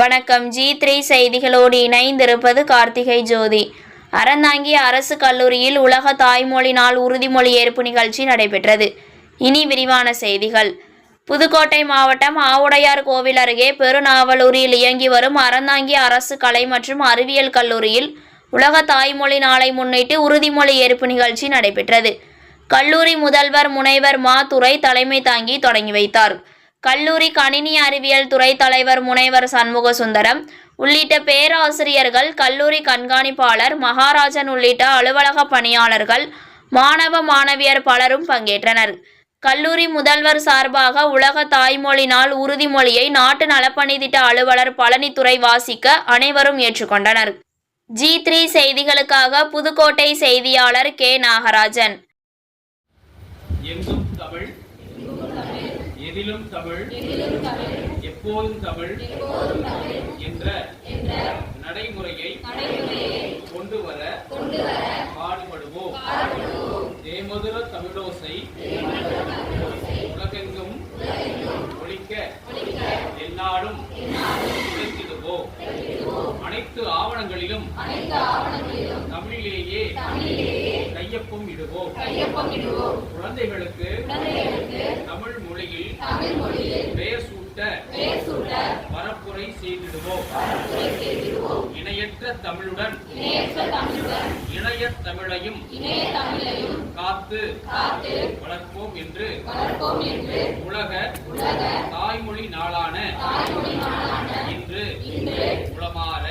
வணக்கம். G3 செய்திகளோடு இணைந்திருப்பது கார்த்திகை ஜோதி. அறந்தாங்கி அரசு கல்லூரியில் உலக தாய்மொழி நாள் உறுதிமொழி ஏற்பு நிகழ்ச்சி நடைபெற்றது. இனி விரிவான செய்திகள். புதுக்கோட்டை மாவட்டம் ஆவுடையார் கோவில் அருகே பெருநாவலூரில் இயங்கி வரும் அறந்தாங்கி அரசு கலை மற்றும் அறிவியல் கல்லூரியில் உலக தாய்மொழி நாளை முன்னிட்டு உறுதிமொழி ஏற்பு நிகழ்ச்சி நடைபெற்றது. கல்லூரி முதல்வர் முனைவர் மா. துரை தலைமை தாங்கி தொடங்கி வைத்தார். கல்லூரி கணினி அறிவியல் துறை தலைவர் முனைவர் சண்முக சுந்தரம் உள்ளிட்ட பேராசிரியர்கள், கல்லூரி கண்காணிப்பாளர் மகாராஜன் உள்ளிட்ட அலுவலக பணியாளர்கள், மாணவ மாணவியர் பலரும் பங்கேற்றனர். கல்லூரி முதல்வர் சார்பாக உலக தாய்மொழி நாள் உறுதிமொழியை நாட்டு நலப்பணி திட்ட அலுவலர் பழனித்துறை வாசிக்க அனைவரும் ஏற்றுக்கொண்டனர். G3 செய்திகளுக்காக புதுக்கோட்டை செய்தியாளர் கே. நாகராஜன். எதிலும் தமிழ், எப்போதும் தமிழ் என்ற நடைமுறையை கொண்டு வர பாடுபடுவோம். தேமதுர தமிழோசை உலகெங்கும் ஒலிக்க எந்நாளும் உழைத்திடுவோம். அனைத்து ஆவணங்களிலும் தமிழிலேயே கையொப்பம் இடுவோம். குழந்தைகளுக்கு தமிழ் மொழியில் பெயர் சூட்ட பரப்புரை செய்திடுவோம். இணையற்ற தமிழுடன் இணையத் தமிழையும் காத்து வளர்ப்போம் என்று உலக தாய்மொழி நாளான இன்று உளமாற